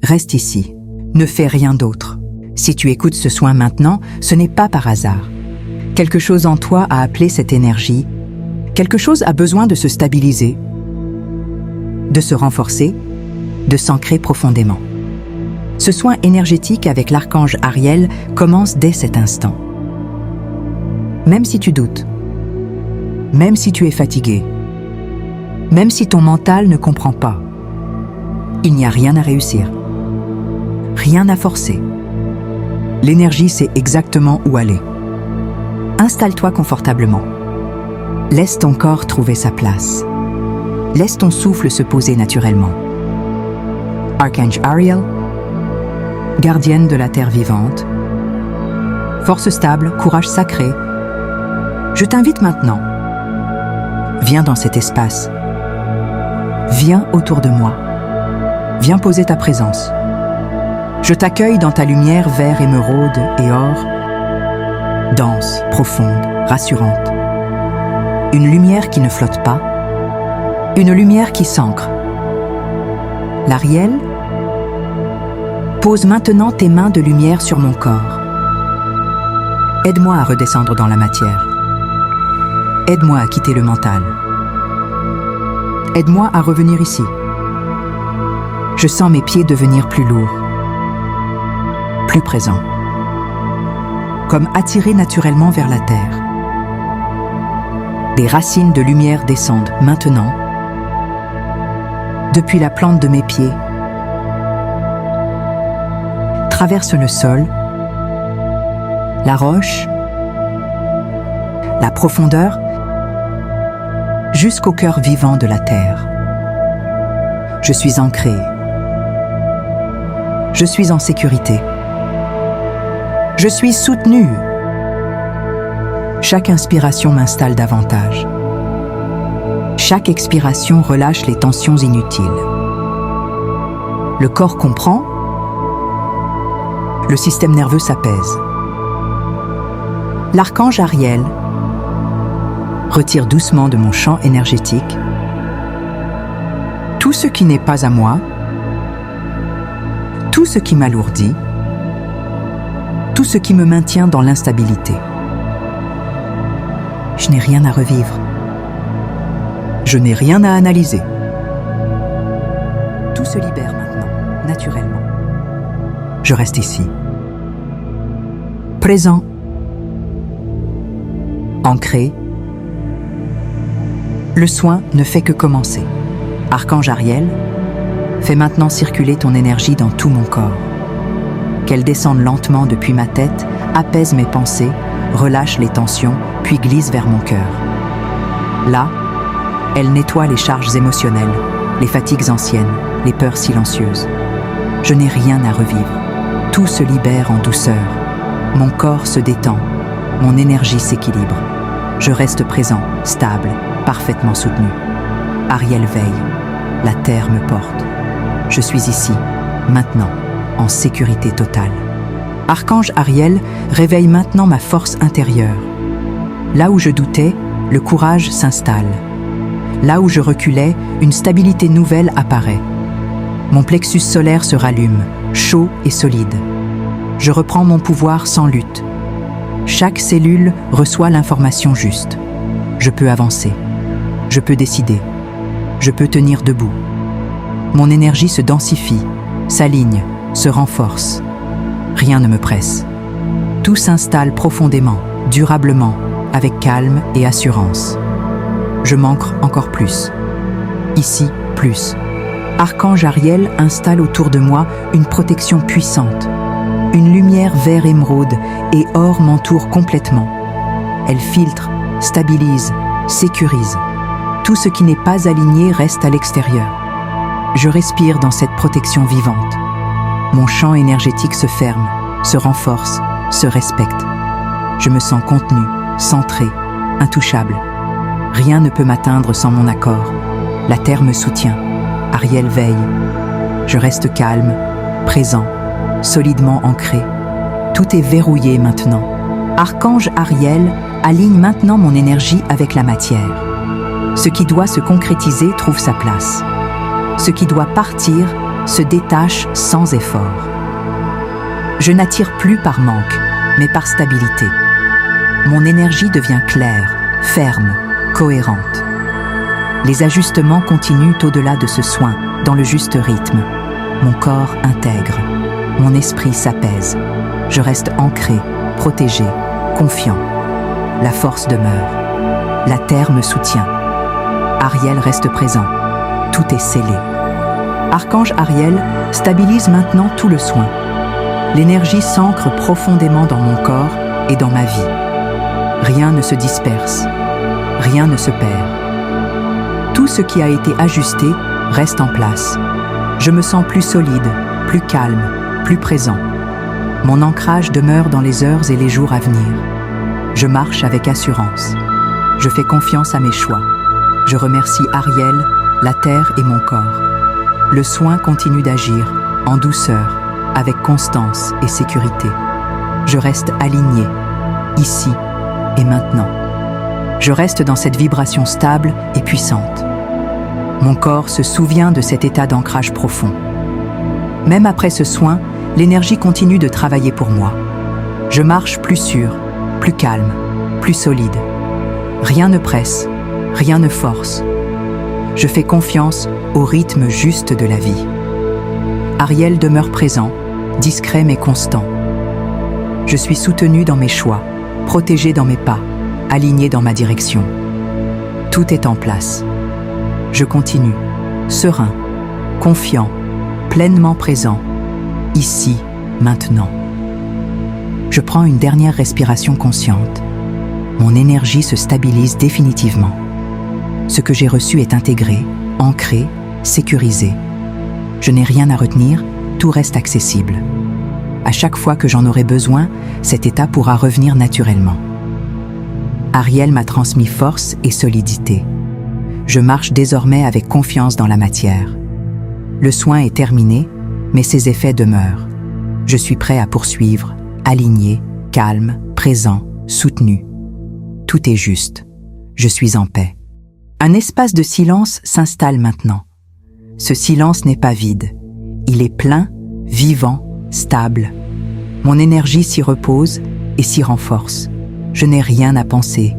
Reste ici. Ne fais rien d'autre. Si tu écoutes ce soin maintenant, ce n'est pas par hasard. Quelque chose en toi a appelé cette énergie. Quelque chose a besoin de se stabiliser, de se renforcer, de s'ancrer profondément. Ce soin énergétique avec l'archange Ariel commence dès cet instant. Même si tu doutes, même si tu es fatigué, même si ton mental ne comprend pas, il n'y a rien à réussir, rien à forcer. L'énergie sait exactement où aller. Installe-toi confortablement. Laisse ton corps trouver sa place. Laisse ton souffle se poser naturellement. Archange Ariel, gardienne de la terre vivante, force stable, courage sacré, je t'invite maintenant. Viens dans cet espace. Viens autour de moi. Viens poser ta présence. Je t'accueille dans ta lumière vert émeraude et or, dense, profonde, rassurante. Une lumière qui ne flotte pas, une lumière qui s'ancre. L'Ariel, pose maintenant tes mains de lumière sur mon corps. Aide-moi à redescendre dans la matière. Aide-moi à quitter le mental. Aide-moi à revenir ici. Je sens mes pieds devenir plus lourds, plus présents, comme attirés naturellement vers la terre. Des racines de lumière descendent maintenant, depuis la plante de mes pieds, traversent le sol, la roche, la profondeur, jusqu'au cœur vivant de la terre. Je suis ancré. Je suis en sécurité. Je suis soutenu. Chaque inspiration m'installe davantage. Chaque expiration relâche les tensions inutiles. Le corps comprend. Le système nerveux s'apaise. L'archange Ariel retire doucement de mon champ énergétique tout ce qui n'est pas à moi, tout ce qui m'alourdit, tout ce qui me maintient dans l'instabilité. Je n'ai rien à revivre. Je n'ai rien à analyser. Tout se libère maintenant, naturellement. Je reste ici. Présent. Ancré. Le soin ne fait que commencer. Archange Ariel, fais maintenant circuler ton énergie dans tout mon corps. Qu'elle descende lentement depuis ma tête, apaise mes pensées, relâche les tensions, puis glisse vers mon cœur. Là, elle nettoie les charges émotionnelles, les fatigues anciennes, les peurs silencieuses. Je n'ai rien à revivre. Tout se libère en douceur. Mon corps se détend. Mon énergie s'équilibre. Je reste présent, stable, parfaitement soutenu. Ariel veille. La terre me porte. Je suis ici, maintenant, en sécurité totale. Archange Ariel réveille maintenant ma force intérieure. Là où je doutais, le courage s'installe. Là où je reculais, une stabilité nouvelle apparaît. Mon plexus solaire se rallume, chaud et solide. Je reprends mon pouvoir sans lutte. Chaque cellule reçoit l'information juste. Je peux avancer. Je peux décider. Je peux tenir debout. Mon énergie se densifie, s'aligne, se renforce. Rien ne me presse. Tout s'installe profondément, durablement, avec calme et assurance. Je m'ancre encore plus. Ici, plus. Archange Ariel installe autour de moi une protection puissante. Une lumière vert émeraude et or m'entoure complètement. Elle filtre, stabilise, sécurise. Tout ce qui n'est pas aligné reste à l'extérieur. Je respire dans cette protection vivante. Mon champ énergétique se ferme, se renforce, se respecte. Je me sens contenu, centré, intouchable. Rien ne peut m'atteindre sans mon accord. La terre me soutient. Ariel veille. Je reste calme, présent, solidement ancré. Tout est verrouillé maintenant. Archange Ariel aligne maintenant mon énergie avec la matière. Ce qui doit se concrétiser trouve sa place. Ce qui doit partir se détache sans effort. Je n'attire plus par manque, mais par stabilité. Mon énergie devient claire, ferme, cohérente. Les ajustements continuent au-delà de ce soin, dans le juste rythme. Mon corps intègre, mon esprit s'apaise. Je reste ancré, protégé, confiant. La force demeure. La terre me soutient. Ariel reste présent. Tout est scellé. Archange Ariel stabilise maintenant tout le soin. L'énergie s'ancre profondément dans mon corps et dans ma vie. Rien ne se disperse. Rien ne se perd. Tout ce qui a été ajusté reste en place. Je me sens plus solide, plus calme, plus présent. Mon ancrage demeure dans les heures et les jours à venir. Je marche avec assurance. Je fais confiance à mes choix. Je remercie Ariel, la terre et mon corps. Le soin continue d'agir, en douceur, avec constance et sécurité. Je reste aligné, ici et maintenant. Je reste dans cette vibration stable et puissante. Mon corps se souvient de cet état d'ancrage profond. Même après ce soin, l'énergie continue de travailler pour moi. Je marche plus sûr, plus calme, plus solide. Rien ne presse, rien ne force. Je fais confiance au rythme juste de la vie. Ariel demeure présent, discret mais constant. Je suis soutenu dans mes choix, protégé dans mes pas, aligné dans ma direction. Tout est en place. Je continue, serein, confiant, pleinement présent, ici, maintenant. Je prends une dernière respiration consciente. Mon énergie se stabilise définitivement. Ce que j'ai reçu est intégré, ancré, sécurisé. Je n'ai rien à retenir, tout reste accessible. À chaque fois que j'en aurai besoin, cet état pourra revenir naturellement. Ariel m'a transmis force et solidité. Je marche désormais avec confiance dans la matière. Le soin est terminé, mais ses effets demeurent. Je suis prêt à poursuivre, aligné, calme, présent, soutenu. Tout est juste. Je suis en paix. Un espace de silence s'installe maintenant. Ce silence n'est pas vide. Il est plein, vivant, stable. Mon énergie s'y repose et s'y renforce. Je n'ai rien à penser,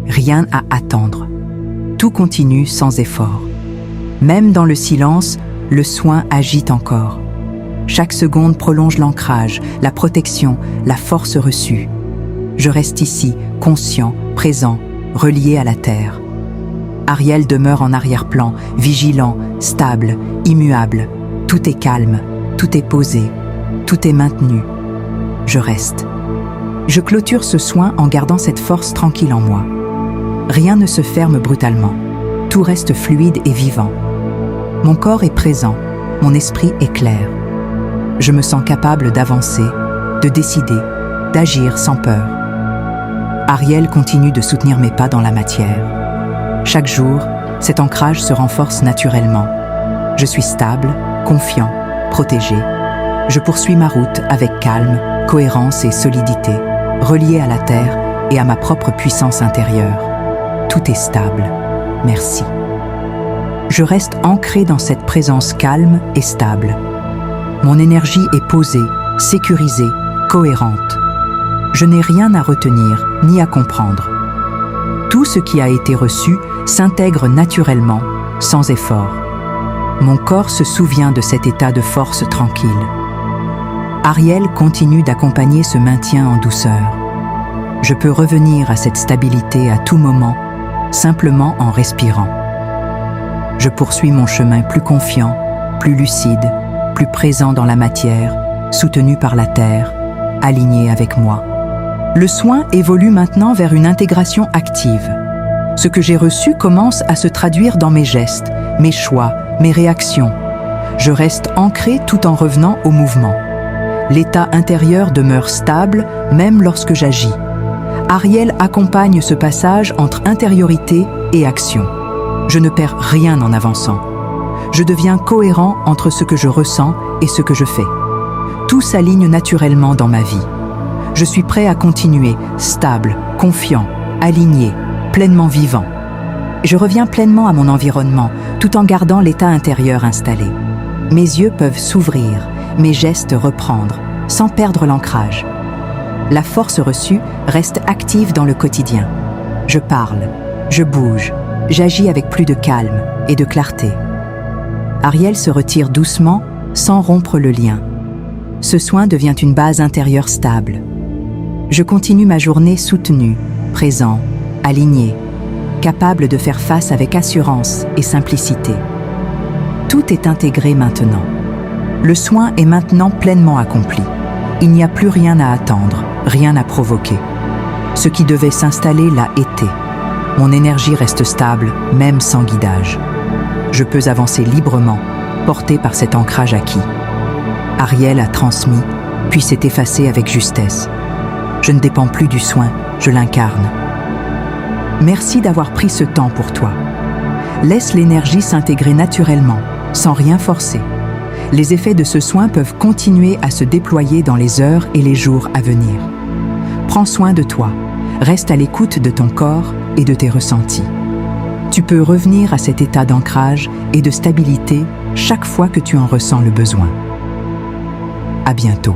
rien à attendre. Tout continue sans effort. Même dans le silence, le soin agit encore. Chaque seconde prolonge l'ancrage, la protection, la force reçue. Je reste ici, conscient, présent, relié à la terre. Ariel demeure en arrière-plan, vigilant, stable, immuable. Tout est calme, tout est posé, tout est maintenu. Je reste. Je clôture ce soin en gardant cette force tranquille en moi. Rien ne se ferme brutalement. Tout reste fluide et vivant. Mon corps est présent, mon esprit est clair. Je me sens capable d'avancer, de décider, d'agir sans peur. Ariel continue de soutenir mes pas dans la matière. Chaque jour, cet ancrage se renforce naturellement. Je suis stable, confiant, protégé. Je poursuis ma route avec calme, cohérence et solidité, relié à la terre et à ma propre puissance intérieure. Tout est stable. Merci. Je reste ancré dans cette présence calme et stable. Mon énergie est posée, sécurisée, cohérente. Je n'ai rien à retenir ni à comprendre. Tout ce qui a été reçu s'intègre naturellement, sans effort. Mon corps se souvient de cet état de force tranquille. Ariel continue d'accompagner ce maintien en douceur. Je peux revenir à cette stabilité à tout moment, simplement en respirant. Je poursuis mon chemin plus confiant, plus lucide, plus présent dans la matière, soutenu par la terre, aligné avec moi. Le soin évolue maintenant vers une intégration active. Ce que j'ai reçu commence à se traduire dans mes gestes, mes choix, mes réactions. Je reste ancré tout en revenant au mouvement. L'état intérieur demeure stable, même lorsque j'agis. Ariel accompagne ce passage entre intériorité et action. Je ne perds rien en avançant. Je deviens cohérent entre ce que je ressens et ce que je fais. Tout s'aligne naturellement dans ma vie. Je suis prêt à continuer, stable, confiant, aligné, pleinement vivant. Je reviens pleinement à mon environnement, tout en gardant l'état intérieur installé. Mes yeux peuvent s'ouvrir, mes gestes reprendre, sans perdre l'ancrage. La force reçue reste active dans le quotidien. Je parle, je bouge, j'agis avec plus de calme et de clarté. Ariel se retire doucement, sans rompre le lien. Ce soin devient une base intérieure stable. Je continue ma journée soutenue, présent, aligné, capable de faire face avec assurance et simplicité. Tout est intégré maintenant. Le soin est maintenant pleinement accompli. Il n'y a plus rien à attendre, rien à provoquer. Ce qui devait s'installer l'a été. Mon énergie reste stable, même sans guidage. Je peux avancer librement, porté par cet ancrage acquis. Ariel a transmis, puis s'est effacé avec justesse. Je ne dépends plus du soin, je l'incarne. Merci d'avoir pris ce temps pour toi. Laisse l'énergie s'intégrer naturellement, sans rien forcer. Les effets de ce soin peuvent continuer à se déployer dans les heures et les jours à venir. Prends soin de toi, reste à l'écoute de ton corps et de tes ressentis. Tu peux revenir à cet état d'ancrage et de stabilité chaque fois que tu en ressens le besoin. À bientôt.